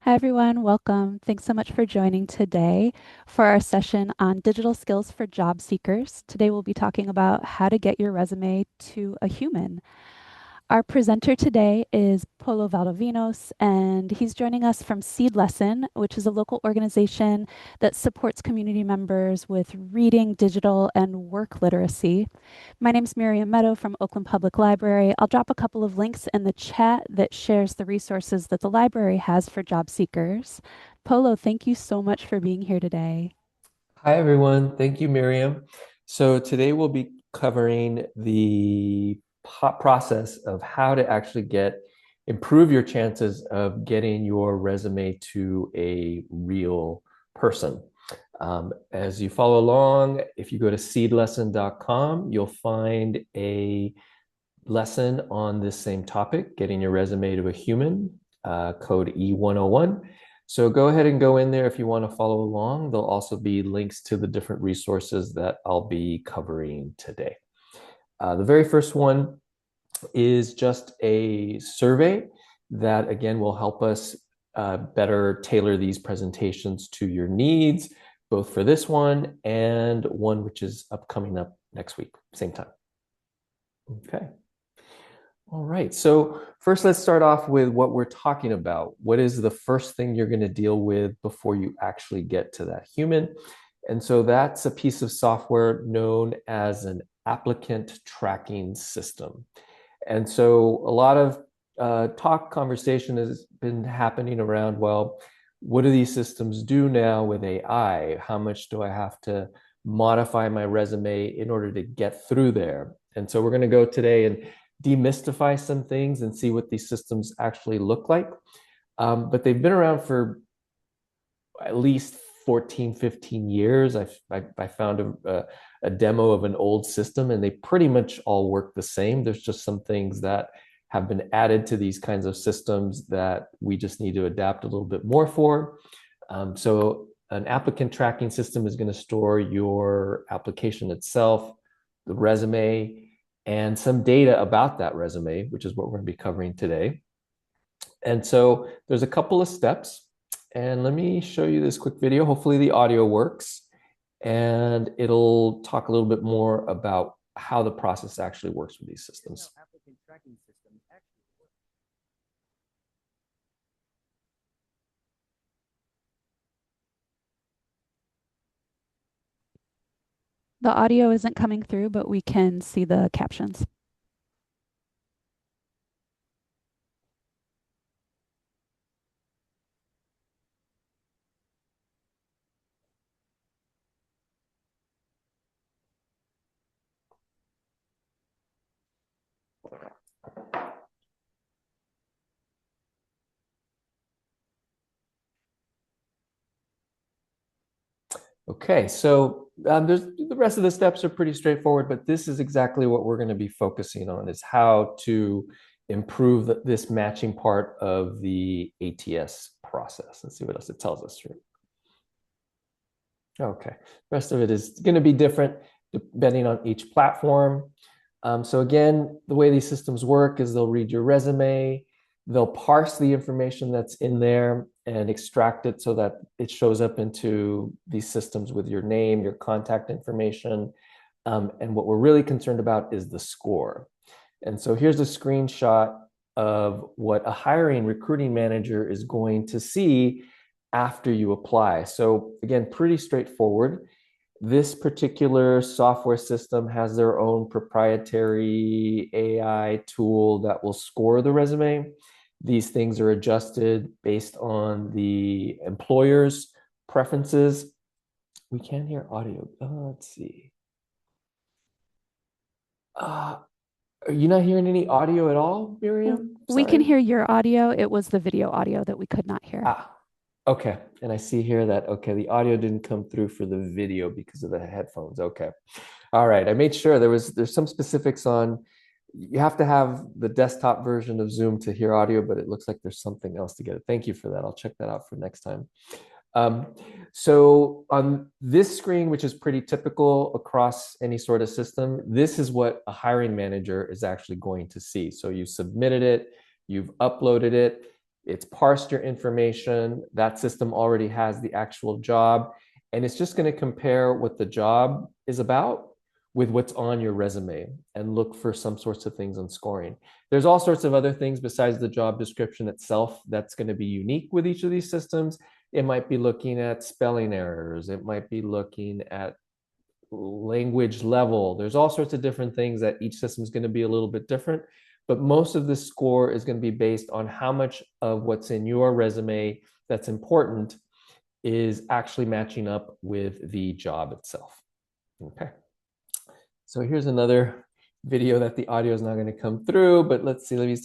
Hi, everyone. Welcome. Thanks so much for joining today for our session on digital skills for job seekers. Today, we'll be talking about how to get your resume to a human. Our presenter today is Polo Valdovinos, and he's joining us from Seedlesson, which is a local organization that supports community members with reading, digital, and work literacy. My name is Miriam Meadow from Oakland Public Library. I'll drop a couple of links in the chat that shares the resources that the library has for job seekers. Polo, thank you so much for being here today. Hi, everyone. Thank you, Miriam. So today we'll be covering the process of how to actually improve your chances of getting your resume to a real person. As you follow along, if you go to seedlesson.com, you'll find a lesson on this same topic, getting your resume to a human, code E101. So go ahead and go in there if you want to follow along. There'll also be links to the different resources that I'll be covering today. The very first one is just a survey that, again, will help us better tailor these presentations to your needs, both for this one and one which is coming up next week, same time. Okay. All right, so first let's start off with what we're talking about. What is the first thing you're going to deal with before you actually get to that human? And so that's a piece of software known as an applicant tracking system. And so a lot of conversation has been happening around, well, what do these systems do now with AI? How much do I have to modify my resume in order to get through there? And so we're going to go today and demystify some things and see what these systems actually look like. But they've been around for at least 14, 15 years. I found a demo of an old system and they pretty much all work the same. There's just some things that have been added to these kinds of systems that we just need to adapt a little bit more for. So an applicant tracking system is going to store your application itself, the resume, and some data about that resume, which is what we're going to be covering today. And so there's a couple of steps. And let me show you this quick video. Hopefully the audio works. And it'll talk a little bit more about how the process actually works with these systems. The audio isn't coming through, but we can see the captions. Okay, so the rest of the steps are pretty straightforward, but this is exactly what we're going to be focusing on, is how to improve this matching part of the ATS process. Let's see what else it tells us here. Okay, the rest of it is going to be different depending on each platform. So again, the way these systems work is they'll read your resume, they'll parse the information that's in there and extract it so that it shows up into these systems with your name, your contact information. And what we're really concerned about is the score. And so here's a screenshot of what a hiring recruiting manager is going to see after you apply. So again, pretty straightforward. This particular software system has their own proprietary AI tool that will score the resume. These things are adjusted based on the employer's preferences. We can't hear audio. Let's see. Are you not hearing any audio at all, Miriam? We can Sorry. hear your audio. It was the video audio that we could not hear. Okay. And I see here that, okay, the audio didn't come through for the video because of the headphones. Okay. All right. I made sure there's some specifics on, you have to have the desktop version of Zoom to hear audio, but it looks like there's something else to get it. Thank you for that. I'll check that out for next time. So on this screen, which is pretty typical across any sort of system, this is what a hiring manager is actually going to see. So you submitted it, you've uploaded it. It's parsed your information. That system already has the actual job, and it's just going to compare what the job is about with what's on your resume and look for some sorts of things on scoring. There's all sorts of other things besides the job description itself that's going to be unique with each of these systems. It might be looking at spelling errors. It might be looking at language level. There's all sorts of different things that each system is going to be a little bit different, but most of the score is going to be based on how much of what's in your resume that's important is actually matching up with the job itself. Okay. So here's another video that the audio is not going to come through, but let's see. Let me.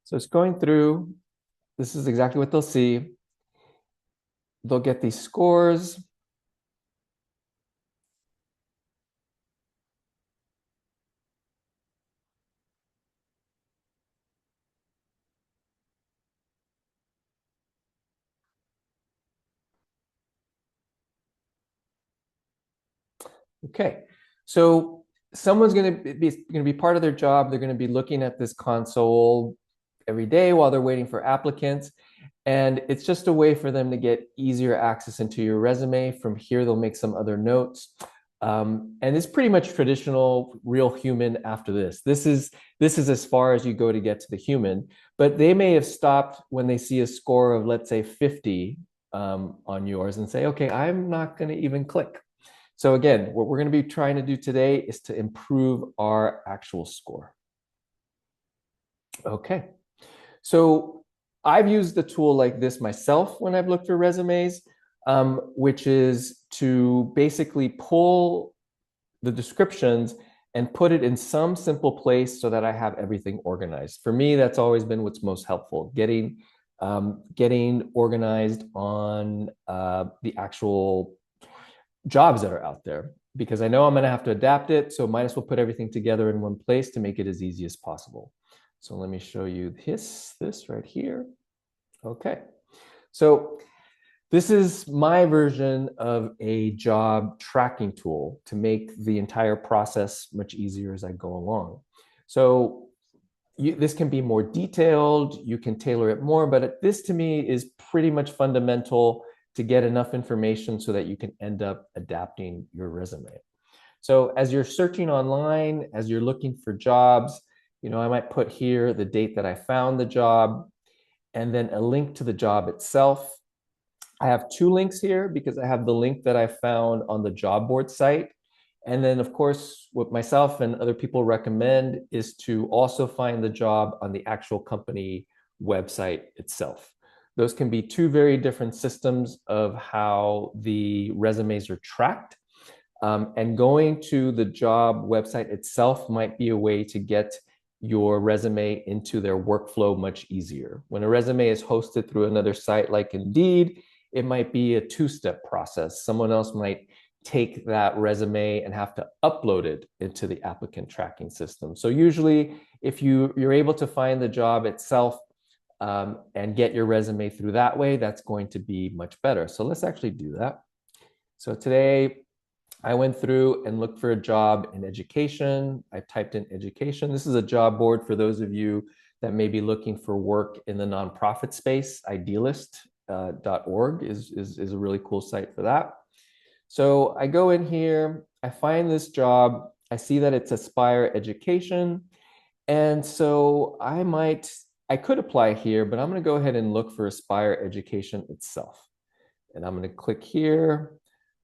So it's going through. This is exactly what they'll see. They'll get these scores. Okay, so someone's going to be part of their job. They're going to be looking at this console every day while they're waiting for applicants, and it's just a way for them to get easier access into your resume. From here, they'll make some other notes, and it's pretty much traditional, real human. After this is as far as you go to get to the human. But they may have stopped when they see a score of, let's say, 50 on yours, and say, okay, I'm not going to even click. So again, what we're going to be trying to do today is to improve our actual score. Okay. So I've used a tool like this myself when I've looked for resumes, which is to basically pull the descriptions and put it in some simple place so that I have everything organized. For me, that's always been what's most helpful, getting organized on the actual jobs that are out there, because I know I'm going to have to adapt it. So might as well put everything together in one place to make it as easy as possible. So let me show you this right here. Okay. So this is my version of a job tracking tool to make the entire process much easier as I go along. So this can be more detailed, you can tailor it more, but this to me is pretty much fundamental to get enough information so that you can end up adapting your resume. So as you're searching online, as you're looking for jobs, I might put here the date that I found the job and then a link to the job itself. I have two links here because I have the link that I found on the job board site. And then, of course, what myself and other people recommend is to also find the job on the actual company website itself. Those can be two very different systems of how the resumes are tracked. And going to the job website itself might be a way to get your resume into their workflow much easier. When a resume is hosted through another site like Indeed, it might be a two-step process. Someone else might take that resume and have to upload it into the applicant tracking system. So usually, if you're able to find the job itself and get your resume through that way, that's going to be much better. So let's actually do that. So today, I went through and looked for a job in education. I typed in education. This is a job board for those of you that may be looking for work in the nonprofit space. Idealist.org is a really cool site for that. So I go in here, I find this job, I see that it's Aspire Education. And so I could apply here, but I'm going to go ahead and look for Aspire Education itself. And I'm going to click here.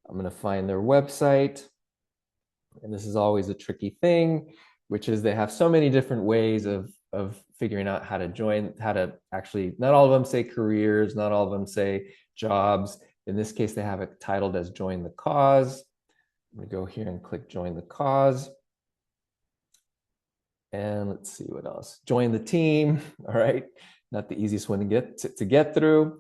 I'm going to find their website. And this is always a tricky thing, which is they have so many different ways of figuring out how to join, how to actually, not all of them say careers, not all of them say jobs. In this case, they have it titled as Join the Cause. I'm going to go here and click Join the Cause. And let's see what else. Join the team. All right. Not the easiest one to get through.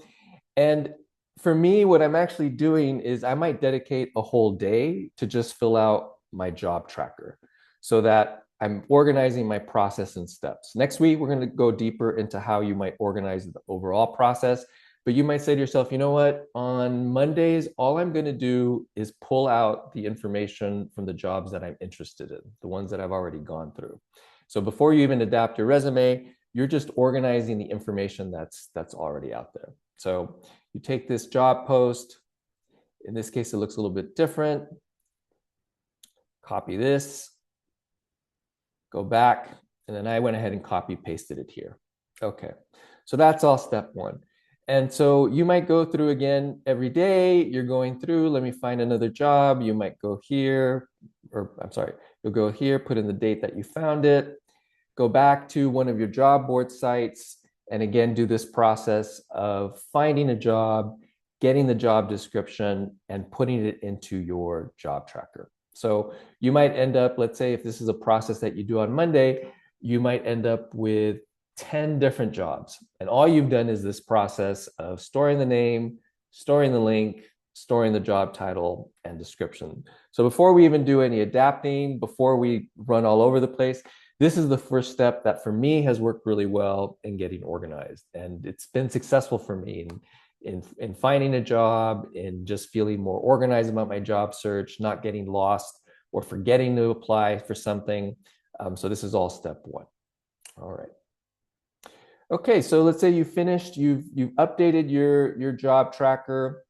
And for me, what I'm actually doing is I might dedicate a whole day to just fill out my job tracker so that I'm organizing my process and steps. Next week, we're going to go deeper into how you might organize the overall process. But you might say to yourself, you know what? On Mondays, all I'm going to do is pull out the information from the jobs that I'm interested in, the ones that I've already gone through. So before you even adapt your resume, you're just organizing the information that's already out there. So you take this job post. In this case, it looks a little bit different. Copy this, go back, and then I went ahead and copy pasted it here. Okay, so that's all step one. And so you might go through again every day. You're going through, let me find another job. You might go here, or I'm sorry, you'll go here, put in the date that you found it, go back to one of your job board sites, and again, do this process of finding a job, getting the job description, and putting it into your job tracker. So you might end up, let's say if this is a process that you do on Monday, you might end up with 10 different jobs. And all you've done is this process of storing the name, storing the link, storing the job title and description. So before we even do any adapting, before we run all over the place, this is the first step that for me has worked really well in getting organized. And it's been successful for me in finding a job, in just feeling more organized about my job search, not getting lost or forgetting to apply for something. So this is all step one. All right. Okay, so let's say you finished, you've updated your job tracker,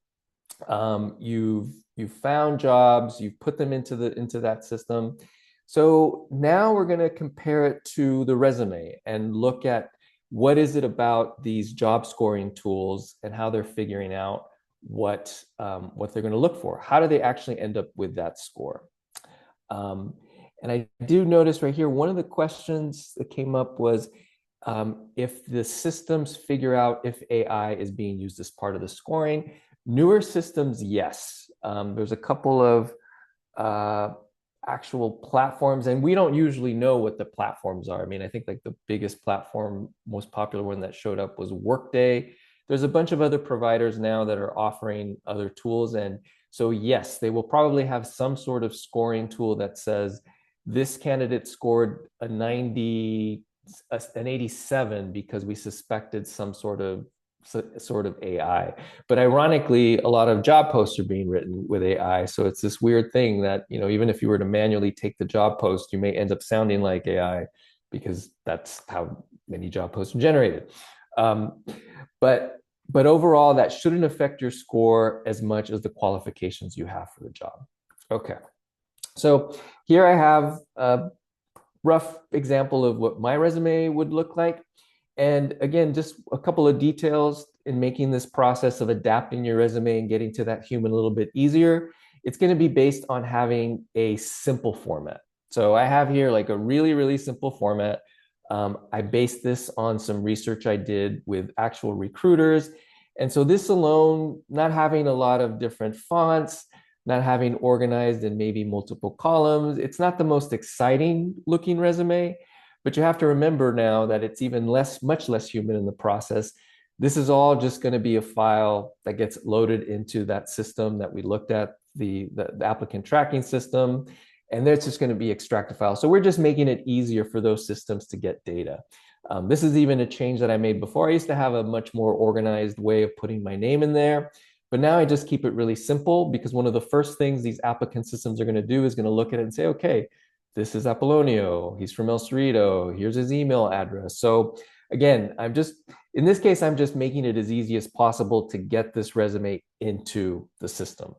you've found jobs, you've put them into that system. So now we're going to compare it to the resume and look at what is it about these job scoring tools and how they're figuring out what they're going to look for. How do they actually end up with that score? And I do notice right here, one of the questions that came up was if the systems figure out if AI is being used as part of the scoring. Newer systems, yes. There's a couple of actual platforms, and we don't usually know what the platforms are. I mean, I think like the biggest platform, most popular one that showed up was Workday. There's a bunch of other providers now that are offering other tools. And so, yes, they will probably have some sort of scoring tool that says this candidate scored a 90, an 87 because we suspected some sort of AI. But ironically, a lot of job posts are being written with AI. So it's this weird thing that, you know, even if you were to manually take the job post, you may end up sounding like AI because that's how many job posts are generated. But overall, that shouldn't affect your score as much as the qualifications you have for the job. Okay. So here I have a rough example of what my resume would look like. And again, just a couple of details in making this process of adapting your resume and getting to that human a little bit easier. It's going to be based on having a simple format. So I have here like a really, really simple format. I based this on some research I did with actual recruiters. And so this alone, not having a lot of different fonts, not having organized in maybe multiple columns, it's not the most exciting looking resume. But you have to remember now that it's even much less human in the process. This is all just going to be a file that gets loaded into that system that we looked at, the applicant tracking system, and there's just going to be extracted files. So we're just making it easier for those systems to get data. This is even a change that I made before. I used to have a much more organized way of putting my name in there, but now I just keep it really simple because one of the first things these applicant systems are going to do is going to look at it and say, okay, this is Apollonio, he's from El Cerrito, here's his email address. So again, in this case, I'm just making it as easy as possible to get this resume into the system.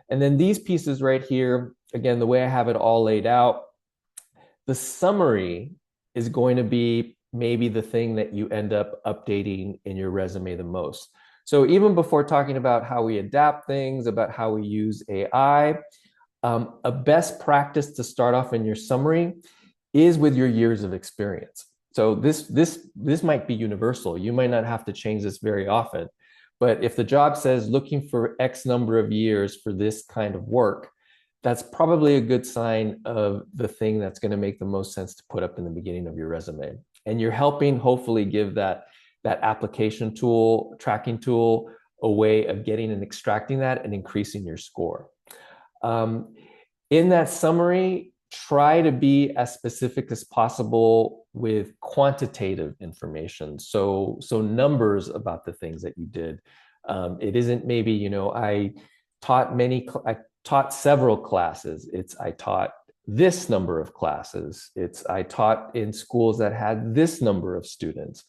And then these pieces right here, again, the way I have it all laid out, the summary is going to be maybe the thing that you end up updating in your resume the most. So even before talking about how we adapt things, about how we use AI, a best practice to start off in your summary is with your years of experience. So this might be universal. You might not have to change this very often, but if the job says looking for X number of years for this kind of work, that's probably a good sign of the thing that's going to make the most sense to put up in the beginning of your resume. And you're helping hopefully give that application tool, tracking tool, a way of getting and extracting that and increasing your score. In that summary, try to be as specific as possible with quantitative information. So numbers about the things that you did. It isn't maybe, I I taught several classes. I taught this number of classes. I taught in schools that had this number of students.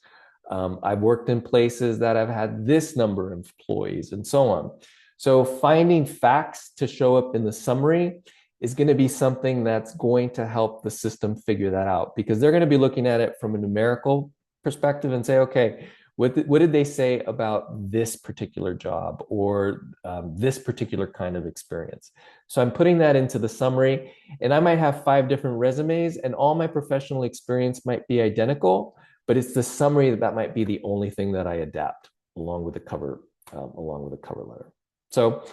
I've worked in places that have had this number of employees and so on. So finding facts to show up in the summary is going to be something that's going to help the system figure that out, because they're going to be looking at it from a numerical perspective and say, okay, what did they say about this particular job or this particular kind of experience? So I'm putting that into the summary, and I might have 5 different resumes and all my professional experience might be identical, but it's the summary that might be the only thing that I adapt along with the cover letter. So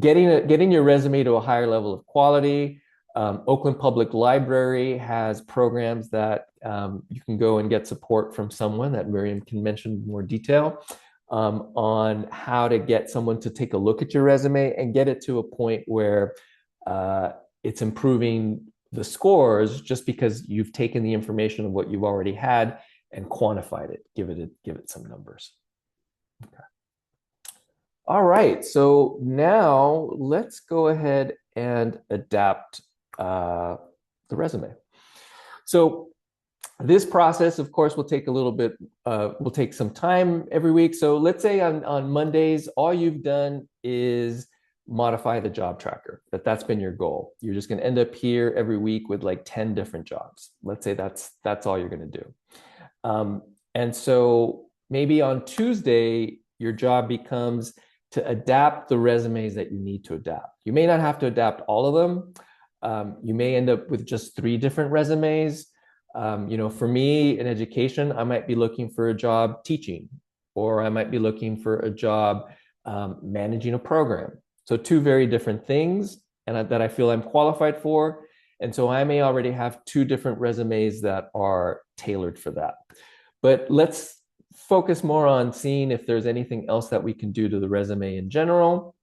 getting your resume to a higher level of quality. Oakland Public Library has programs that you can go and get support from someone that Miriam can mention in more detail on how to get someone to take a look at your resume and get it to a point where it's improving the scores just because you've taken the information of what you've already had and quantified it, give it some numbers. Okay. All right, so now let's go ahead and adapt the resume. So this process, of course, will take a little bit, will take some time every week. So let's say on Mondays, all you've done is modify the job tracker, that's been your goal. You're just going to end up here every week with like 10 different jobs. Let's say that's all you're going to do. And so maybe on Tuesday, your job becomes to adapt the resumes that you need to adapt. You may not have to adapt all of them. You may end up with just 3 different resumes. For me in education, I might be looking for a job teaching, or I might be looking for a job managing a program. So 2 very different things, and that I feel I'm qualified for. And so I may already have 2 different resumes that are tailored for that. But let's focus more on seeing if there's anything else that we can do to the resume in general.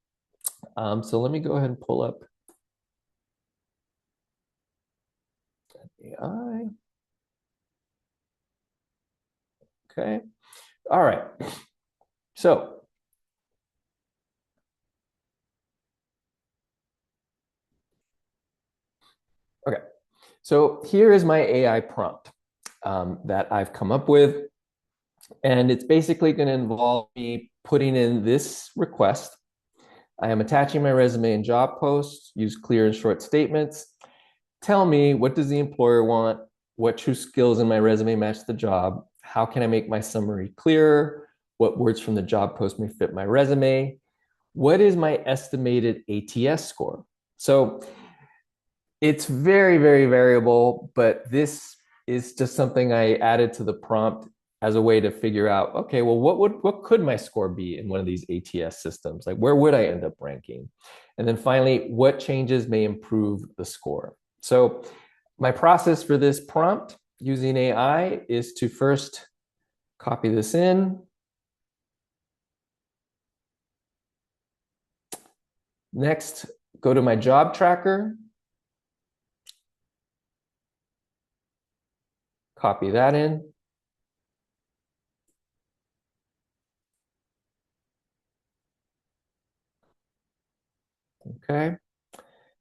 So let me go ahead and pull up AI. Okay. All right. So okay. So here is my AI prompt that I've come up with. And it's basically going to involve me putting in this request. I am attaching my resume and job posts, use clear and short statements. Tell me, what does the employer want? What true skills in my resume match the job? How can I make my summary clearer? What words from the job post may fit my resume? What is my estimated ATS score? So it's very, very variable, but this is just something I added to the prompt as a way to figure out, okay, well, what could my score be in one of these ATS systems? Like, where would I end up ranking? And then finally, what changes may improve the score? So my process for this prompt using AI is to first copy this in. Next, go to my job tracker. Copy that in. Okay. And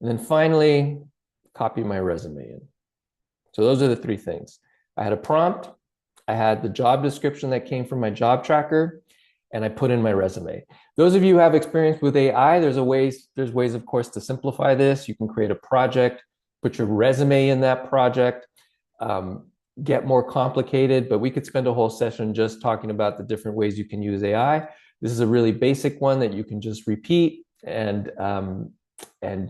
then finally, copy my resume in. So those are the 3 things. I had a prompt, I had the job description that came from my job tracker, and I put in my resume. Those of you who have experience with AI, there's ways, of course, to simplify this. You can create a project, put your resume in that project, get more complicated, but we could spend a whole session just talking about the different ways you can use AI. This is a really basic one that you can just repeat and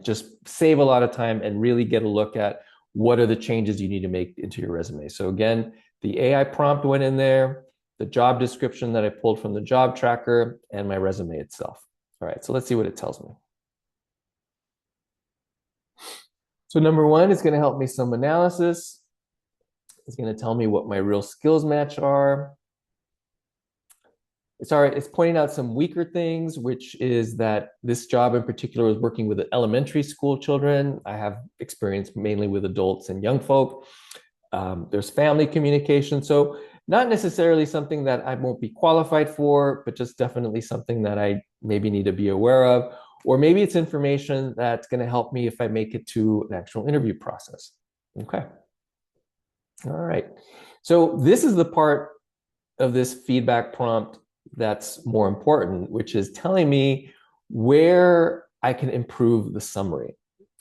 just save a lot of time and really get a look at what are the changes you need to make into your resume. So again, the AI prompt went in there, the job description that I pulled from the job tracker, and my resume itself. All right, so let's see what it tells me. So number 1 is going to help me some analysis. It's going to tell me what my real skills match are. it's pointing out some weaker things, which is that this job in particular is working with elementary school children. I have experience mainly with adults and young folk. There's family communication. So not necessarily something that I won't be qualified for, but just definitely something that I maybe need to be aware of. Or maybe it's information that's going to help me if I make it to an actual interview process. Okay. All right. So this is the part of this feedback prompt that's more important, which is telling me where I can improve the summary.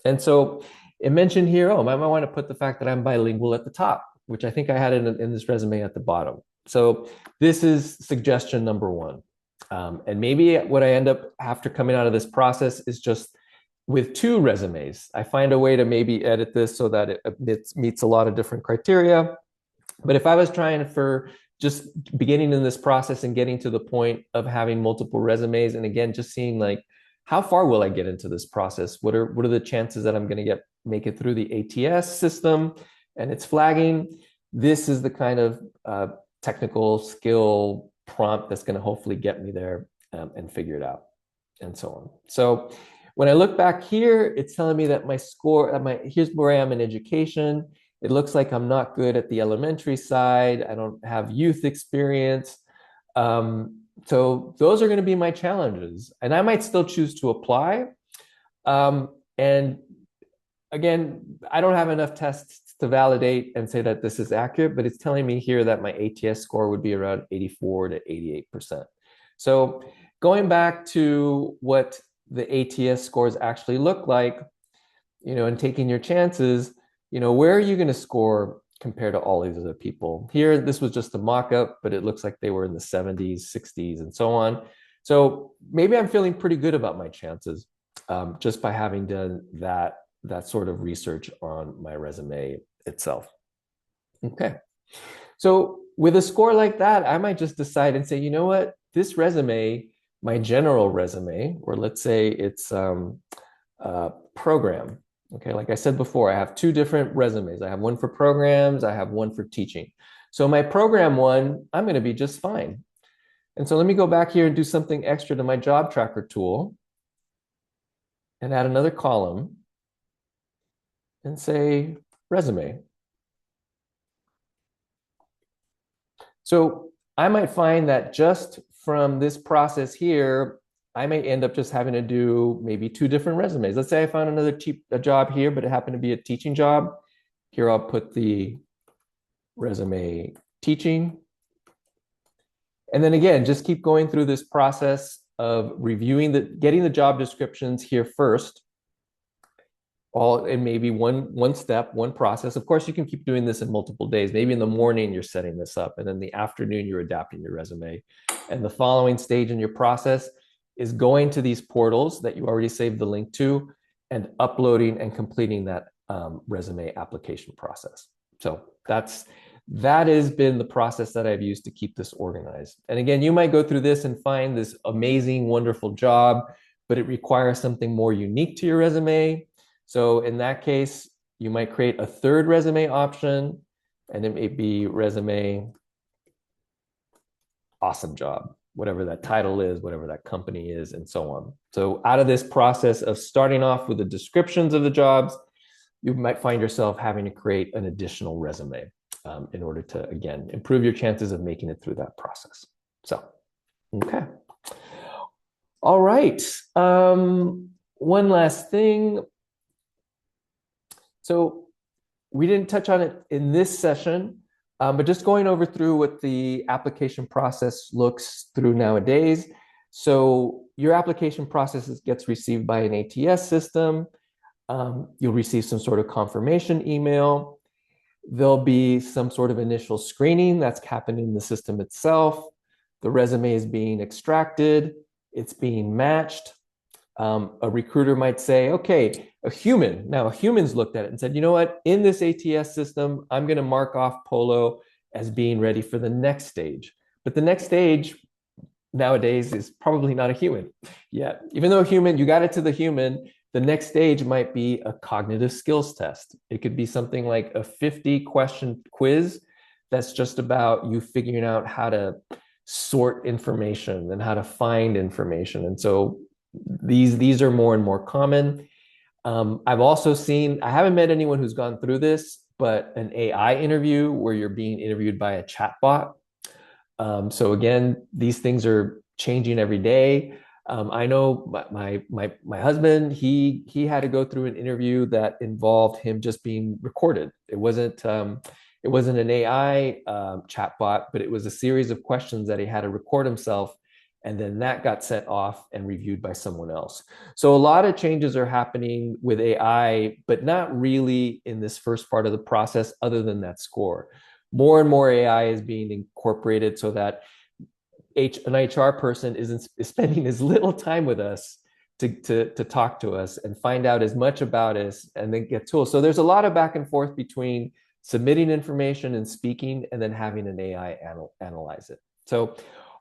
And so it mentioned here, oh, I might want to put the fact that I'm bilingual at the top, which I think I had in this resume at the bottom. So this is suggestion number one. And maybe what I end up after coming out of this process is just with two resumes. I find a way to maybe edit this so that it meets a lot of different criteria. But if I was trying for just beginning in this process and getting to the point of having multiple resumes, and again, just seeing like, how far will I get into this process? What are the chances that I'm going to make it through the ATS system and it's flagging? This is the kind of technical skill prompt that's going to hopefully get me there and figure it out and so on. So when I look back here, it's telling me that my score, here's where I am in education. It looks like I'm not good at the elementary side. I don't have youth experience. So those are going to be my challenges. And I might still choose to apply. And again, I don't have enough tests to validate and say that this is accurate, but it's telling me here that my ATS score would be around 84 to 88%. So going back to what the ATS scores actually look like, and taking your chances, where are you going to score compared to all these other people? Here, this was just a mock-up, but it looks like they were in the 70s, 60s, and so on. So maybe I'm feeling pretty good about my chances just by having done that sort of research on my resume itself. Okay. So with a score like that, I might just decide and say, you know what, this resume, my general resume, or let's say it's program. Okay, like I said before, I have two different resumes. I have one for programs, I have one for teaching. So my program one, I'm going to be just fine. And so let me go back here and do something extra to my job tracker tool and add another column and say resume. So I might find that just from this process here, I may end up just having to do maybe two different resumes. Let's say I found another job here, but it happened to be a teaching job. Here I'll put the resume teaching. And then again, just keep going through this process of reviewing getting the job descriptions here first. All in maybe one step, one process. Of course, you can keep doing this in multiple days. Maybe in the morning you're setting this up, and then in the afternoon you're adapting your resume. And the following stage in your process is going to these portals that you already saved the link to and uploading and completing that resume application process. So that has been the process that I've used to keep this organized. And again, you might go through this and find this amazing, wonderful job, but it requires something more unique to your resume. So in that case, you might create a third resume option, and it may be resume awesome job, whatever that title is, whatever that company is, and so on. So out of this process of starting off with the descriptions of the jobs, you might find yourself having to create an additional resume in order to, again, improve your chances of making it through that process. So, okay. All right. One last thing. So we didn't touch on it in this session, but just going over through what the application process looks through nowadays. So your application process gets received by an ATS system. You'll receive some sort of confirmation email. There'll be some sort of initial screening that's happening in the system itself. The resume is being extracted. It's being matched. A recruiter might say, okay, a human's looked at it and said, you know what, in this ATS system, I'm going to mark off Polo as being ready for the next stage. But the next stage nowadays is probably not a human yet. Even though a human, you got it to the human, the next stage might be a cognitive skills test. It could be something like a 50-question quiz that's just about you figuring out how to sort information and how to find information. And so these are more and more common. I've also seen, I haven't met anyone who's gone through this, but an AI interview where you're being interviewed by a chatbot. So again, these things are changing every day. I know my husband, he had to go through an interview that involved him just being recorded. It wasn't an AI chatbot, but it was a series of questions that he had to record himself, and then that got sent off and reviewed by someone else. So a lot of changes are happening with AI, but not really in this first part of the process, other than that score. More and more AI is being incorporated so that an HR person is spending as little time with us to talk to us and find out as much about us and then get tools. So there's a lot of back and forth between submitting information and speaking and then having an AI analyze it. So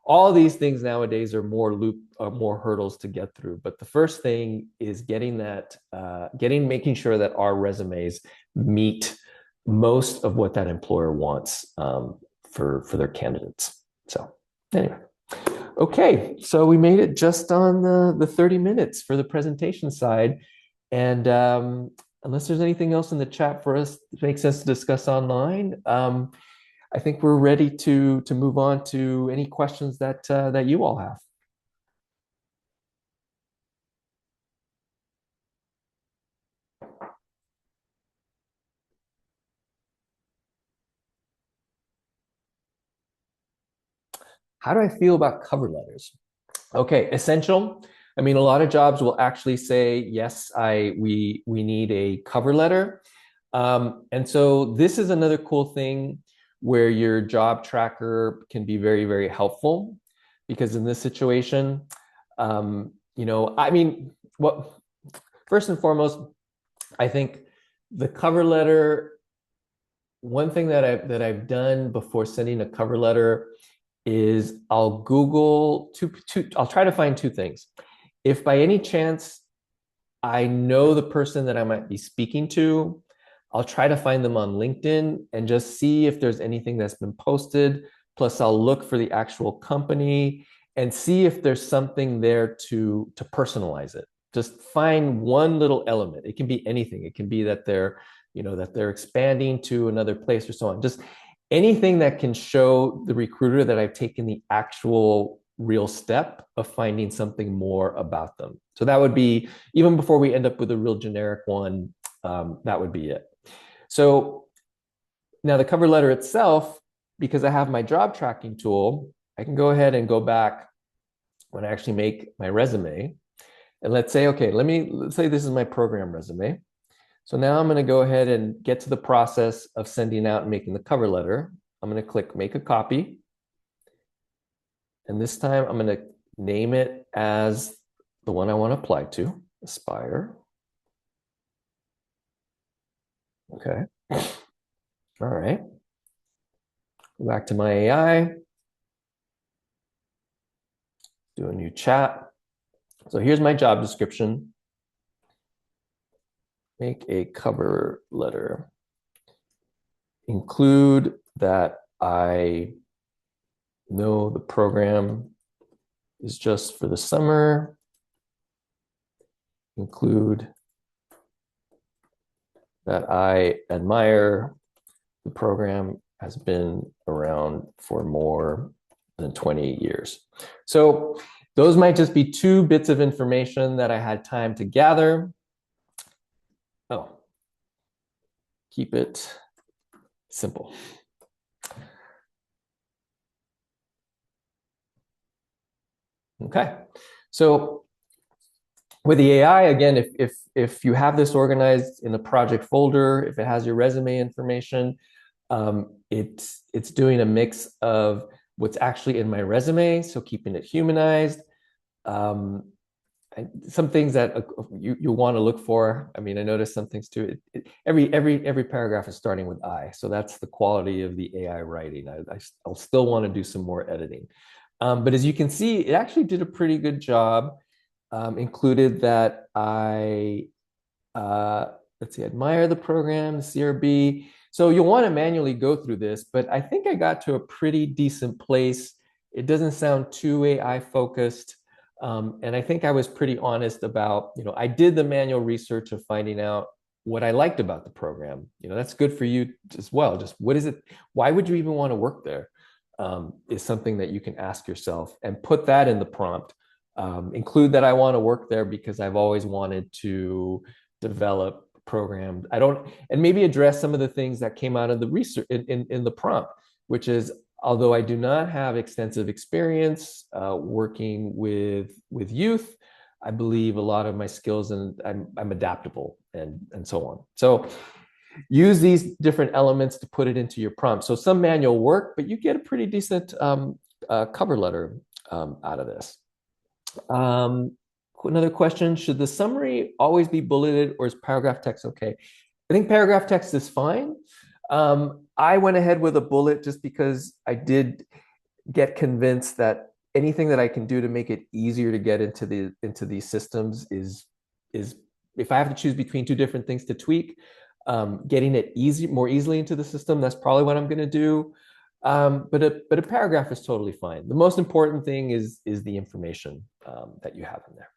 all these things nowadays are more hurdles to get through. But the first thing is making sure that our resumes meet most of what that employer wants for their candidates. So anyway, okay, so we made it just on the 30 minutes for the presentation side. And unless there's anything else in the chat for us that makes sense to discuss online, I think we're ready to move on to any questions that you all have. How do I feel about cover letters? Okay, essential. I mean, a lot of jobs will actually say, yes, we need a cover letter. And so this is another cool thing where your job tracker can be very, very helpful, because in this situation, I mean, first and foremost, I think the cover letter, one thing that I've done before sending a cover letter is I'll Google I'll try to find two things. If by any chance I know the person that I might be speaking to, I'll try to find them on LinkedIn and just see if there's anything that's been posted. Plus, I'll look for the actual company and see if there's something there to personalize it. Just find one little element. It can be anything. It can be that they're expanding to another place or so on. Just anything that can show the recruiter that I've taken the actual real step of finding something more about them. So that would be, even before we end up with a real generic one, that would be it. So now the cover letter itself, because I have my job tracking tool, I can go ahead and go back when I actually make my resume. And let's say, okay, let's say this is my program resume. So now I'm going to go ahead and get to the process of sending out and making the cover letter. I'm going to click make a copy. And this time I'm going to name it as the one I want to apply to, Aspire. Okay. All right. Go back to my AI. Do a new chat. So here's my job description. Make a cover letter. Include that I know the program is just for the summer. Include that I admire the program has been around for more than 20 years. So those might just be two bits of information that I had time to gather. Oh, keep it simple. Okay, so with the AI, again, if you have this organized in a project folder, if it has your resume information, it's doing a mix of what's actually in my resume, so keeping it humanized. Some things that you want to look for. I mean, I noticed some things too. Every paragraph is starting with I, so that's the quality of the AI writing. I'll still want to do some more editing, but as you can see, it actually did a pretty good job. Included that let's see, admire the program, the CRB. So you'll want to manually go through this, but I think I got to a pretty decent place It doesn't sound too AI focused. And I think I was pretty honest about, I did the manual research of finding out what I liked about the program. That's good for you as well. Just what is it? Why would you even want to work there? Is something that you can ask yourself and put that in the prompt. Include that I want to work there because I've always wanted to develop programs. I don't, and maybe address some of the things that came out of the research in the prompt, which is, although I do not have extensive experience working with youth, I believe a lot of my skills and I'm adaptable and so on. So use these different elements to put it into your prompt. So some manual work, but you get a pretty decent cover letter out of this. Another question, should the summary always be bulleted or is paragraph text okay? I think paragraph text is fine. I went ahead with a bullet just because I did get convinced that anything that I can do to make it easier to get into these systems is if I have to choose between two different things to tweak, getting it more easily into the system, that's probably what I'm going to do. But a paragraph is totally fine. The most important thing is the information that you have in there.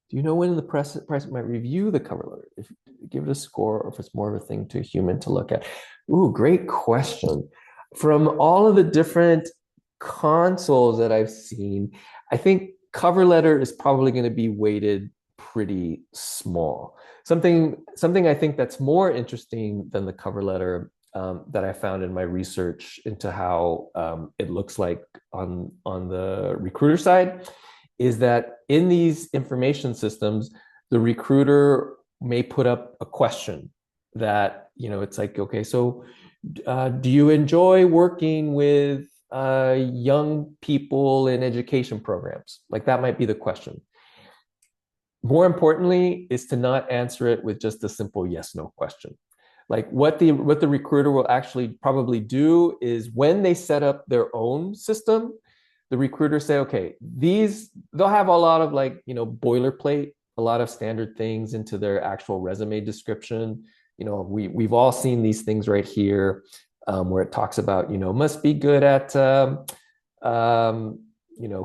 Do you know when the press might review the cover letter? If give it a score, or if it's more of a thing to a human to look at? Ooh, great question. From all of the different consoles that I've seen, I think cover letter is probably going to be weighted pretty small. Something I think that's more interesting than the cover letter that I found in my research into how it looks like on the recruiter side is that in these information systems, the recruiter may put up a question that, it's like, okay, so do you enjoy working with young people in education programs? Like that might be the question. More importantly is to not answer it with just a simple yes, no question. Like what the recruiter will actually probably do is when they set up their own system, the recruiters say, okay, they'll have a lot of boilerplate, a lot of standard things into their actual resume description. We've all seen these things right here where it talks about, must be good at,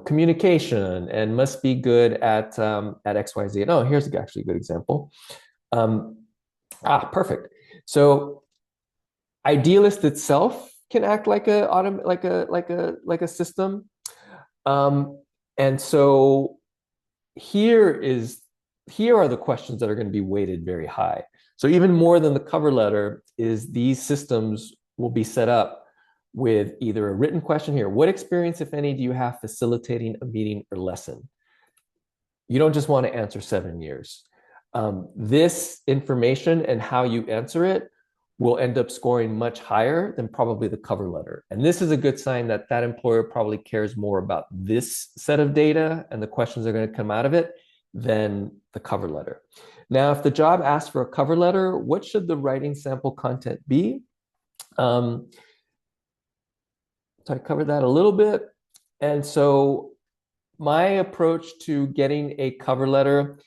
communication and must be good at XYZ. Oh, here's actually a good example. Perfect. So Idealist itself can act like a system. And so here are the questions that are going to be weighted very high. So even more than the cover letter is these systems will be set up with either a written question here. What experience, if any, do you have facilitating a meeting or lesson? You don't just want to answer 7 years. This information and how you answer it will end up scoring much higher than probably the cover letter. And this is a good sign that that employer probably cares more about this set of data and the questions that are going to come out of it than the cover letter. Now, if the job asks for a cover letter, what should the writing sample content be? So I covered that a little bit. And so my approach to getting a cover letter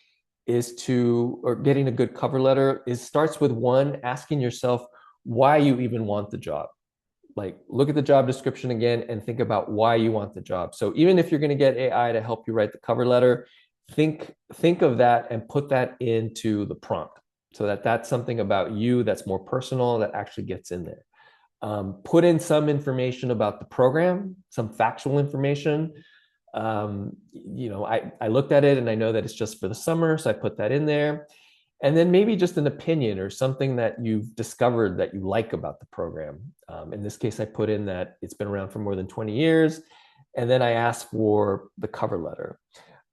or getting a good cover letter starts with one, asking yourself why you even want the job. Like look at the job description again and think about why you want the job. So even if you're going to get AI to help you write the cover letter, think of that and put that into the prompt so that that's something about you that's more personal that actually gets in there. Put in some information about the program, some factual information. I looked at it and I know that it's just for the summer, so I put that in there. And then maybe just an opinion or something that you've discovered that you like about the program. In this case, I put in that it's been around for more than 20 years. And then I asked for the cover letter.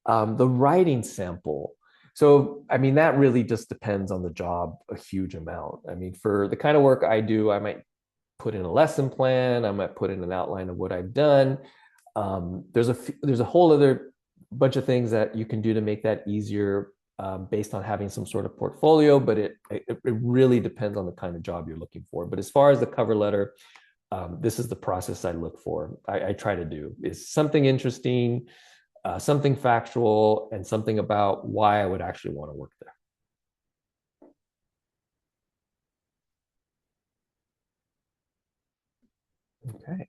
The writing sample. So, I mean, that really just depends on the job a huge amount. I mean, for the kind of work I do, I might put in a lesson plan. I might put in an outline of what I've done. There's a whole other bunch of things that you can do to make that easier based on having some sort of portfolio, but it really depends on the kind of job you're looking for. But as far as the cover letter, this is the process I look for. I try to do is something interesting, something factual, and something about why I would actually want to work there. Okay.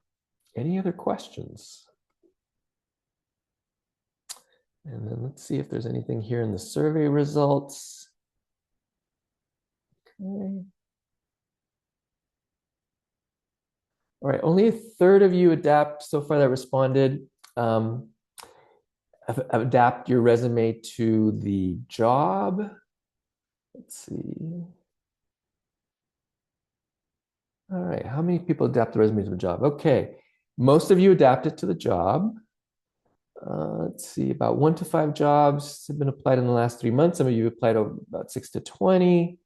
Any other questions? And then let's see if there's anything here in the survey results. Okay. All right, only a third of you adapt so far that responded. Um, adapt your resume to the job. Let's see. All right, how many people adapt the resume to the job? Okay, most of you adapt it to the job. Let's see, about 1 to 5 jobs have been applied in the last 3 months. Some of you applied over about 6 to 20.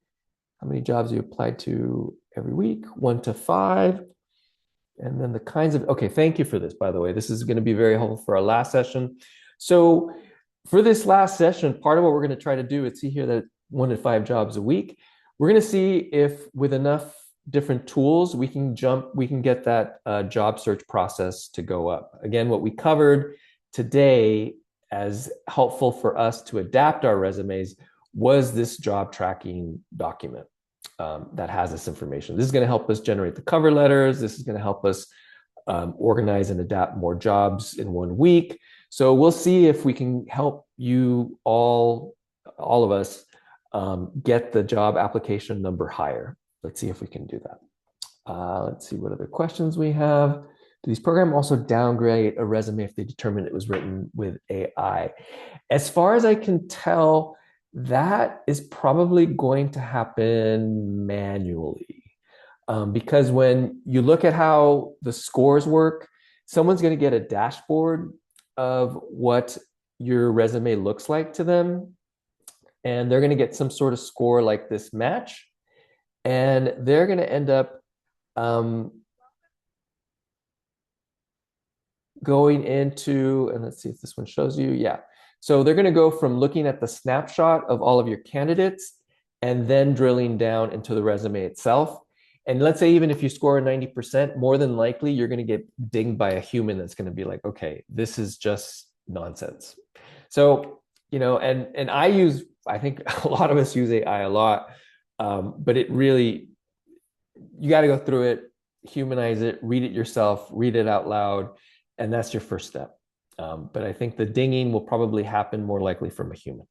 How many jobs you applied to every week? 1 to 5. And then the kinds of, okay, thank you for this, by the way. This is going to be very helpful for our last session. So for this last session, part of what we're going to try to do is see here that 1 to 5 jobs a week. We're going to see if with enough different tools, we can get that job search process to go up. Again, what we covered today as helpful for us to adapt our resumes was this job tracking document that has this information. This is going to help us generate the cover letters. This is going to help us organize and adapt more jobs in 1 week. So we'll see if we can help you all of us, get the job application number higher. Let's see if we can do that. Let's see what other questions we have. Do these programs also downgrade a resume if they determine it was written with AI? As far as I can tell, that is probably going to happen manually. Because when you look at how the scores work, someone's going to get a dashboard of what your resume looks like to them, and they're going to get some sort of score like this match, and they're going to end up um, going into, and let's see if this one shows you. Yeah. So they're going to go from looking at the snapshot of all of your candidates and then drilling down into the resume itself. And let's say even if you score a 90%, more than likely you're going to get dinged by a human that's going to be like, okay, this is just nonsense. So, and I think a lot of us use AI a lot, but it really, you got to go through it, humanize it, read it yourself, read it out loud, and that's your first step. But I think the dinging will probably happen more likely from a human.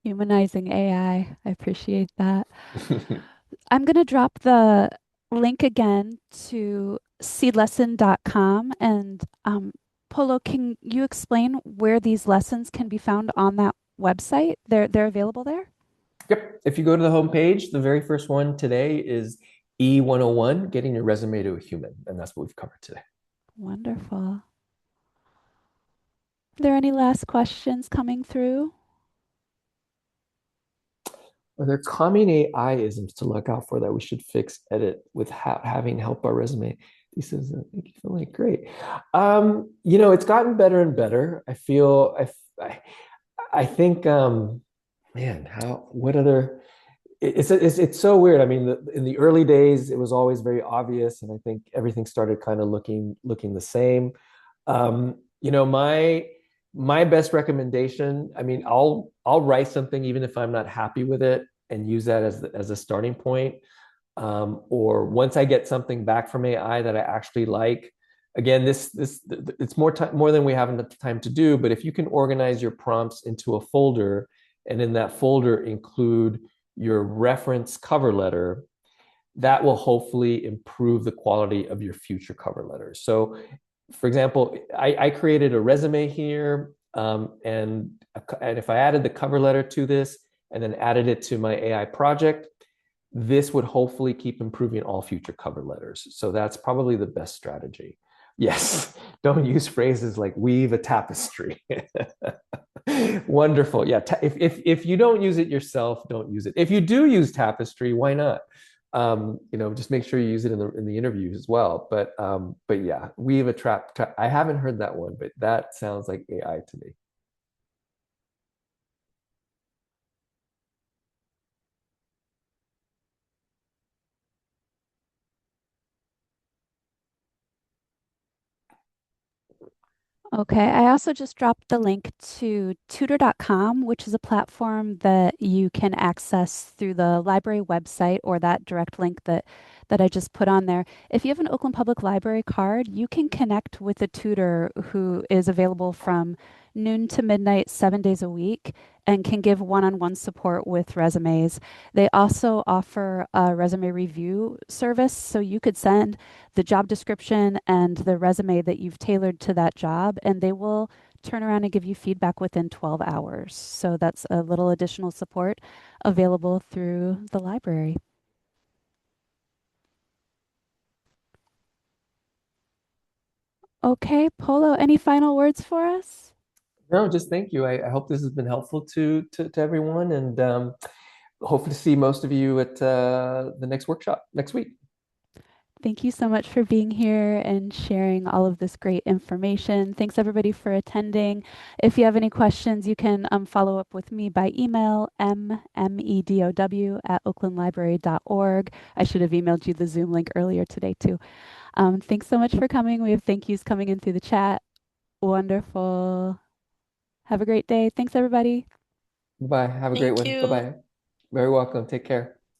Humanizing AI. I appreciate that. I'm going to drop the link again to seedlesson.com. And Polo, can you explain where these lessons can be found on that website? They're available there? Yep. If you go to the homepage, the very first one today is E101, getting your resume to a human. And that's what we've covered today. Wonderful. Are there any last questions coming through? Are there common AI isms to look out for that we should fix, edit with having help our resume? He says, make you feel like great. It's gotten better and better. I think, man, what other, it's so weird. I mean, in the early days, it was always very obvious. And I think everything started kind of looking the same. My best recommendation, I mean, I'll write something even if I'm not happy with it and use that as a starting point. Or once I get something back from AI that I actually like, again, this it's more than we have enough time to do. But if you can organize your prompts into a folder, and in that folder include your reference cover letter, that will hopefully improve the quality of your future cover letters. So for example, I created a resume here, and if I added the cover letter to this and then added it to my AI project, this would hopefully keep improving all future cover letters. So that's probably the best strategy. Yes, don't use phrases like weave a tapestry. Wonderful. Yeah, if you don't use it yourself, don't use it. If you do use tapestry, why not? Just make sure you use it in the interviews as well. But yeah, weave a trap. I haven't heard that one, but that sounds like AI to me. Okay, I also just dropped the link to tutor.com, which is a platform that you can access through the library website or that direct link that I just put on there. If you have an Oakland Public Library card, you can connect with a tutor who is available from noon to midnight, 7 days a week, and can give one-on-one support with resumes. They also offer a resume review service, so you could send the job description and the resume that you've tailored to that job, and they will turn around and give you feedback within 12 hours. So that's a little additional support available through the library. Okay, Polo, any final words for us? No, just thank you. I hope this has been helpful to everyone, and hopefully see most of you at the next workshop next week. Thank you so much for being here and sharing all of this great information. Thanks everybody for attending. If you have any questions, you can follow up with me by email, medow@oaklandlibrary.org. I should have emailed you the Zoom link earlier today too. Thanks so much for coming. We have thank yous coming in through the chat. Wonderful. Have a great day. Thanks everybody. Bye. Have a great Thank one. Bye you. bye. Very welcome. Take care.